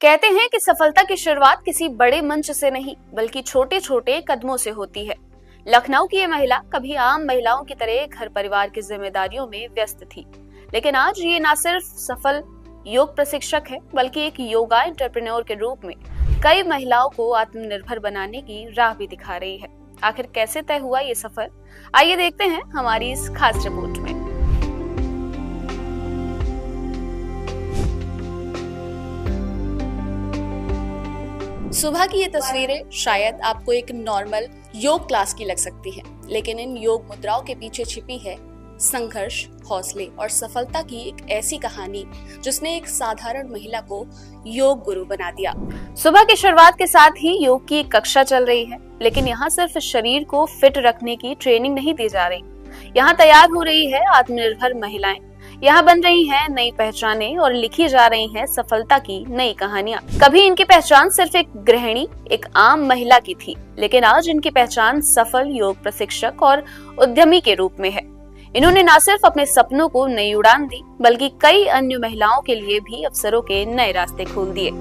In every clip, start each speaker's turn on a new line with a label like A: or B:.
A: कहते हैं कि सफलता की शुरुआत किसी बड़े मंच से नहीं बल्कि छोटे छोटे कदमों से होती है। लखनऊ की ये महिला कभी आम महिलाओं की तरह घर परिवार की जिम्मेदारियों में व्यस्त थी, लेकिन आज ये न सिर्फ सफल योग प्रशिक्षक है बल्कि एक योगा एंटरप्रेन्योर के रूप में कई महिलाओं को आत्मनिर्भर बनाने की राह भी दिखा रही है। आखिर कैसे तय हुआ ये सफर, आइए देखते हैं हमारी इस खास रिपोर्ट में। सुबह की ये तस्वीरें शायद आपको एक नॉर्मल योग क्लास की लग सकती है, लेकिन इन योग मुद्राओं के पीछे छिपी है संघर्ष, हौसले और सफलता की एक ऐसी कहानी जिसने एक साधारण महिला को योग गुरु बना दिया। सुबह की शुरुआत के साथ ही योग की एक कक्षा चल रही है, लेकिन यहाँ सिर्फ शरीर को फिट रखने की ट्रेनिंग नहीं दी जा रही। यहाँ तैयार हो रही है आत्मनिर्भर महिलाएं, यहाँ बन रही हैं नई पहचानें और लिखी जा रही हैं सफलता की नई कहानियां। कभी इनकी पहचान सिर्फ एक गृहिणी, एक आम महिला की थी, लेकिन आज इनकी पहचान सफल योग प्रशिक्षक और उद्यमी के रूप में है। इन्होंने न सिर्फ अपने सपनों को नई उड़ान दी बल्कि कई अन्य महिलाओं के लिए भी अवसरों के नए रास्ते खोल दिए।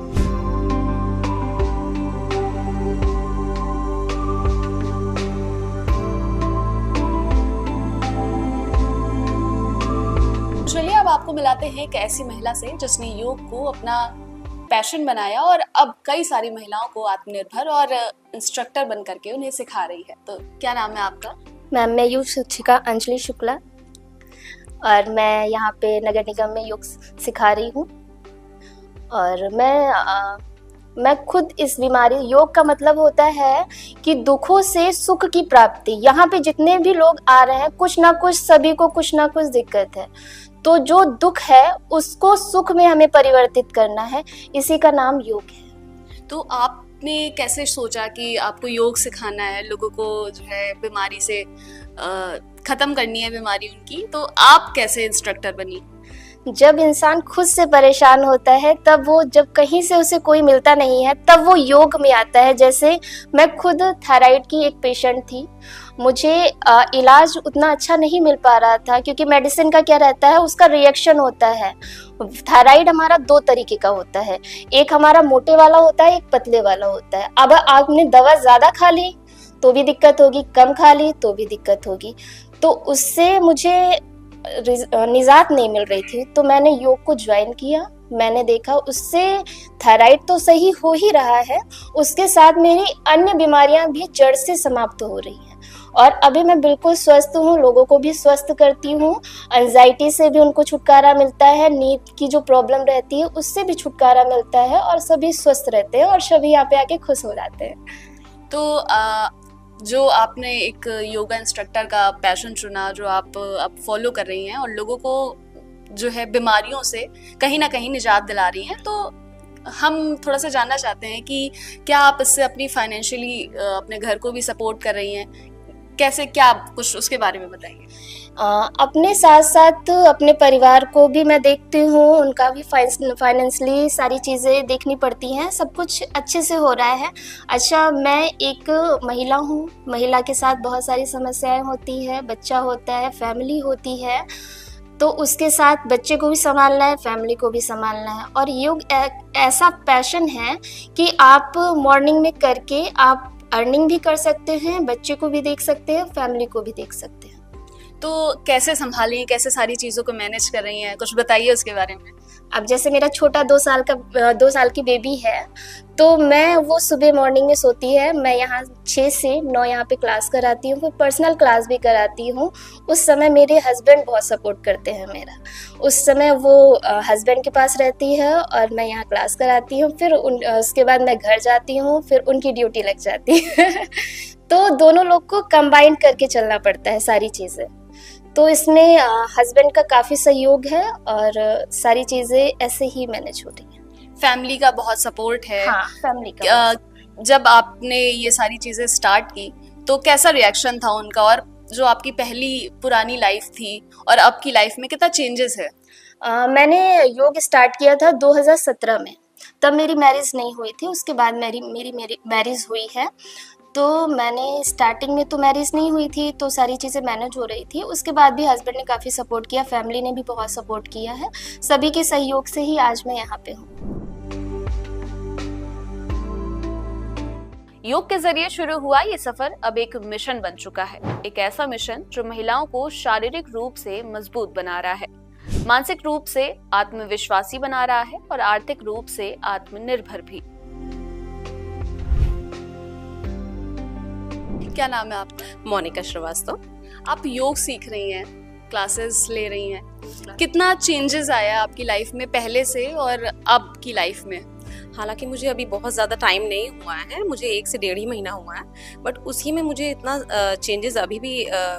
A: चलिए अब आपको मिलाते हैं एक ऐसी महिला से जिसने योग को अपना पैशन बनाया और अब कई सारी महिलाओं को आत्मनिर्भर और इंस्ट्रक्टर बन करके उन्हें सिखा रही है। तो क्या नाम है आपका?
B: मैम, मैं योग शिक्षिका अंजलि शुक्ला और मैं यहाँ पे नगर निगम में योग सिखा रही हूँ। और मैं खुद इस बीमारी, योग का मतलब होता है कि दुखों से सुख की प्राप्ति। यहाँ पे जितने भी लोग आ रहे हैं, कुछ ना कुछ, सभी को कुछ ना कुछ दिक्कत है, तो जो दुख है उसको सुख में हमें परिवर्तित करना है, इसी का नाम योग है।
A: तो आपने कैसे सोचा कि आपको योग सिखाना है, लोगों को जो है बीमारी से खत्म करनी है बीमारी उनकी, तो आप कैसे इंस्ट्रक्टर बनी?
B: जब इंसान खुद से परेशान होता है, तब वो, जब कहीं से उसे कोई मिलता नहीं है, तब वो योग में आता है। जैसे मैं खुद थायराइड की एक पेशेंट थी, मुझे इलाज उतना अच्छा नहीं मिल पा रहा था क्योंकि मेडिसिन का क्या रहता है, उसका रिएक्शन होता है। थायराइड हमारा दो तरीके का होता है, एक हमारा मोटे वाला होता है, एक पतले वाला होता है। अब आपने दवा ज्यादा खा ली तो भी दिक्कत होगी, कम खा ली तो भी दिक्कत होगी। तो उससे मुझे निजात नहीं मिल रही थी, तो मैंने योग को ज्वाइन किया। मैंने देखा उससे थायराइड तो सही हो ही रहा है, उसके साथ मेरी अन्य बीमारियां भी जड़ से समाप्त हो रही हैं और अभी मैं बिल्कुल स्वस्थ हूँ, लोगों को भी स्वस्थ करती हूँ। एंजाइटी से भी उनको छुटकारा मिलता है, नींद की जो प्रॉब्लम रहती है उससे भी छुटकारा मिलता है और सभी स्वस्थ रहते हैं और सभी यहाँ पे आके खुश हो जाते हैं।
A: तो जो आपने एक योगा इंस्ट्रक्टर का पैशन चुना, जो आप अब फॉलो कर रही हैं और लोगों को जो है बीमारियों से कहीं ना कहीं निजात दिला रही हैं, तो हम थोड़ा सा जानना चाहते हैं कि क्या आप इससे अपनी फाइनेंशियली अपने घर को भी सपोर्ट कर रही हैं? कैसे, क्या आप कुछ उसके बारे में बताइए।
B: अपने साथ साथ अपने परिवार को भी मैं देखती हूँ, उनका भी फाइनेंशियली सारी चीज़ें देखनी पड़ती हैं। सब कुछ अच्छे से हो रहा है। अच्छा, मैं एक महिला हूँ, महिला के साथ बहुत सारी समस्याएं होती है, बच्चा होता है, फैमिली होती है, तो उसके साथ बच्चे को भी संभालना है, फैमिली को भी संभालना है। और योग ऐसा पैशन है कि आप मॉर्निंग में करके आप अर्निंग भी कर सकते हैं, बच्चे को भी देख सकते हैं, फैमिली को भी देख सकते हैं।
A: तो कैसे संभालें, कैसे सारी चीज़ों को मैनेज कर रही हैं, कुछ बताइए उसके बारे में।
B: अब जैसे मेरा छोटा 2 साल की बेबी है, तो मैं, वो सुबह मॉर्निंग में सोती है, मैं यहाँ 6 से 9 यहाँ पे क्लास कराती हूँ, फिर पर्सनल क्लास भी कराती हूँ। उस समय मेरे हस्बैंड बहुत सपोर्ट करते हैं मेरा। उस समय वो हस्बैंड के पास रहती है और मैं यहाँ क्लास कराती हूँ, फिर उसके बाद मैं घर जाती हूँ, फिर उनकी ड्यूटी लग जाती है तो दोनों लोग को कंबाइन करके चलना पड़ता है सारी चीज़ें। तो इसमें हस्बैंड का काफ़ी सहयोग है और सारी चीज़ें ऐसे ही मैनेज हो रही हैं।
A: फैमिली का बहुत सपोर्ट है।
B: हाँ, फैमिली का।
A: जब आपने ये सारी चीज़ें स्टार्ट की तो कैसा रिएक्शन था उनका, और जो आपकी पहली पुरानी लाइफ थी और अब की लाइफ में कितना चेंजेस है?
B: मैंने योग स्टार्ट किया था 2017 में, तब मेरी मैरिज नहीं हुई थी। उसके बाद मेरी मैरिज हुई है। तो मैंने स्टार्टिंग में तो मैरिज नहीं हुई थी, तो सारी चीज़ें मैनेज हो रही थी। उसके बाद भी हस्बैंड ने काफ़ी सपोर्ट किया, फैमिली ने भी बहुत सपोर्ट किया है। सभी के सहयोग से ही आज मैं यहाँ पे हूँ।
A: योग के जरिए शुरू हुआ ये सफर अब एक मिशन बन चुका है, एक ऐसा मिशन जो महिलाओं को शारीरिक रूप से मजबूत बना रहा है, मानसिक रूप से आत्मविश्वासी बना रहा है और आर्थिक रूप से आत्मनिर्भर भी। क्या नाम है आपका?
C: मोनिका श्रीवास्तव।
A: आप योग सीख रही हैं, क्लासेस ले रही हैं, कितना चेंजेस आया आपकी लाइफ में पहले से और अब की लाइफ में?
C: हालांकि मुझे अभी बहुत ज़्यादा टाइम नहीं हुआ है, मुझे 1 से 1.5 ही महीना हुआ है, बट उसी में मुझे इतना चेंजेस अभी भी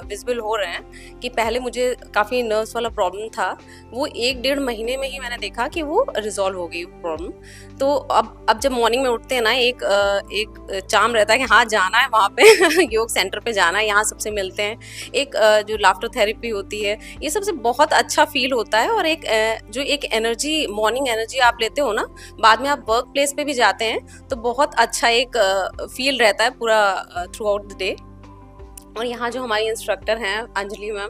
C: विजिबल हो रहे हैं कि पहले मुझे काफ़ी नर्व्स वाला प्रॉब्लम था, वो 1-1.5 महीने में ही मैंने देखा कि वो रिजॉल्व हो गई प्रॉब्लम। तो अब जब मॉर्निंग में उठते हैं ना, एक चार्म रहता है कि हाँ जाना है वहाँ पे योग सेंटर पे जाना है, यहाँ सबसे मिलते हैं, एक जो लाफ्टर थेरेपी होती है, ये सबसे बहुत अच्छा फील होता है। और एक एनर्जी, मॉर्निंग एनर्जी आप लेते हो ना, बाद में आप वर्क प्लेस पे भी जाते हैं तो बहुत अच्छा एक फील रहता है पूरा थ्रू आउट द डे। और यहाँ जो हमारी इंस्ट्रक्टर हैं अंजलि मैम,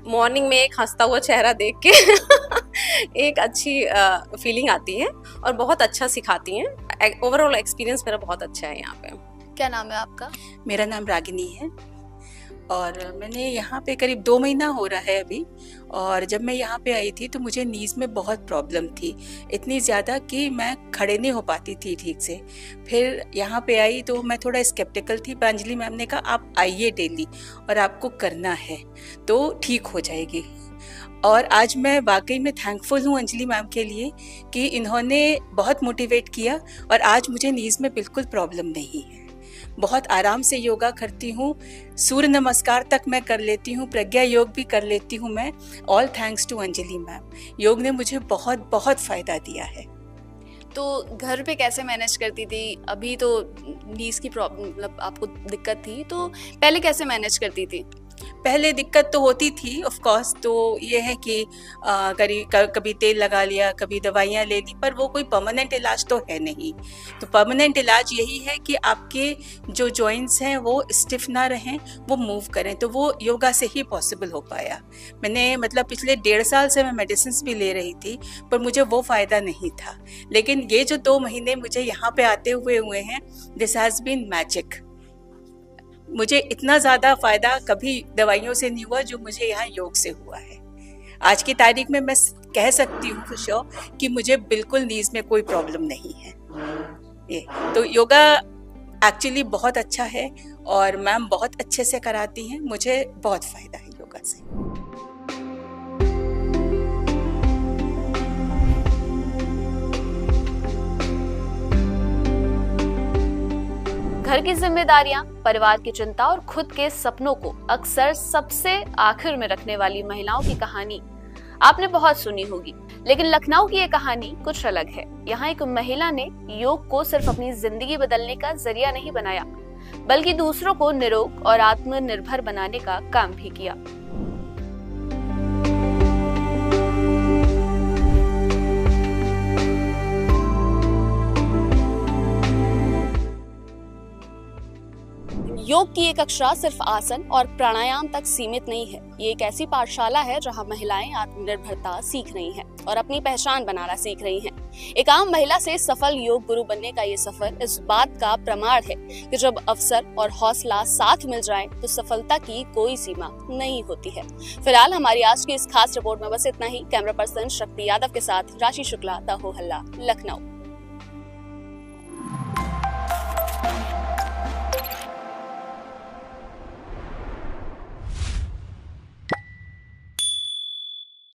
C: मॉर्निंग में एक हंसता हुआ चेहरा देख के एक अच्छी फीलिंग आती है और बहुत अच्छा सिखाती हैं। ओवरऑल एक्सपीरियंस मेरा बहुत अच्छा है यहाँ पे।
A: क्या नाम है आपका?
D: मेरा नाम रागिनी है और मैंने यहाँ पे करीब 2 महीना हो रहा है अभी। और जब मैं यहाँ पे आई थी तो मुझे नीज़ में बहुत प्रॉब्लम थी, इतनी ज़्यादा कि मैं खड़े नहीं हो पाती थी ठीक से। फिर यहाँ पे आई तो मैं थोड़ा स्केप्टिकल थी, पर अंजलि मैम ने कहा आप आइए डेली और आपको करना है तो ठीक हो जाएगी। और आज मैं वाकई में थैंकफुल हूँ अंजलि मैम के लिए कि इन्होंने बहुत मोटिवेट किया और आज मुझे नीज़ में बिल्कुल प्रॉब्लम नहीं है। बहुत आराम से योगा करती हूँ, सूर्य नमस्कार तक मैं कर लेती हूँ, प्रज्ञा योग भी कर लेती हूँ मैं। All thanks to Anjali ma'am, योग ने मुझे बहुत बहुत फ़ायदा दिया है।
A: तो घर पे कैसे मैनेज करती थी? अभी तो नीज की प्रॉब्लम, मतलब आपको दिक्कत थी, तो पहले कैसे मैनेज करती थी?
D: पहले दिक्कत तो होती थी ऑफ कोर्स, तो ये है कि कभी तेल लगा लिया, कभी दवाइयाँ ले ली, पर वो कोई परमानेंट इलाज तो है नहीं। तो परमानेंट इलाज यही है कि आपके जो जॉइंट्स हैं वो स्टिफ ना रहें, वो मूव करें, तो वो योगा से ही पॉसिबल हो पाया। मैंने मतलब पिछले 1.5 साल से मैं मेडिसिन भी ले रही थी, पर मुझे वो फ़ायदा नहीं था। लेकिन ये जो 2 महीने मुझे यहाँ पे आते हुए हैं, दिस हैज़ बीन मैजिक। मुझे इतना ज़्यादा फ़ायदा कभी दवाइयों से नहीं हुआ जो मुझे यहाँ योग से हुआ है। आज की तारीख में मैं कह सकती हूँ फॉर श्योर कि मुझे बिल्कुल नीज़ में कोई प्रॉब्लम नहीं है। ये तो योगा एक्चुअली बहुत अच्छा है और मैम बहुत अच्छे से कराती हैं, मुझे बहुत फ़ायदा है योगा से।
A: घर की जिम्मेदारियां, परिवार की चिंता और खुद के सपनों को अक्सर सबसे आखिर में रखने वाली महिलाओं की कहानी आपने बहुत सुनी होगी, लेकिन लखनऊ की ये कहानी कुछ अलग है। यहाँ एक महिला ने योग को सिर्फ अपनी जिंदगी बदलने का जरिया नहीं बनाया, बल्कि दूसरों को निरोग और आत्मनिर्भर बनाने का काम भी किया। योग की ये कक्षा सिर्फ आसन और प्राणायाम तक सीमित नहीं है। ये एक ऐसी पाठशाला है जहां महिलाएं आत्मनिर्भरता सीख रही हैं और अपनी पहचान बनाना सीख रही हैं। एक आम महिला से सफल योग गुरु बनने का ये सफर इस बात का प्रमाण है कि जब अवसर और हौसला साथ मिल जाएं, तो सफलता की कोई सीमा नहीं होती है। फिलहाल हमारी आज की इस खास रिपोर्ट में बस इतना ही। कैमरा पर्सन शक्ति यादव के साथ राशि शुक्ला, द हो हल्ला, लखनऊ।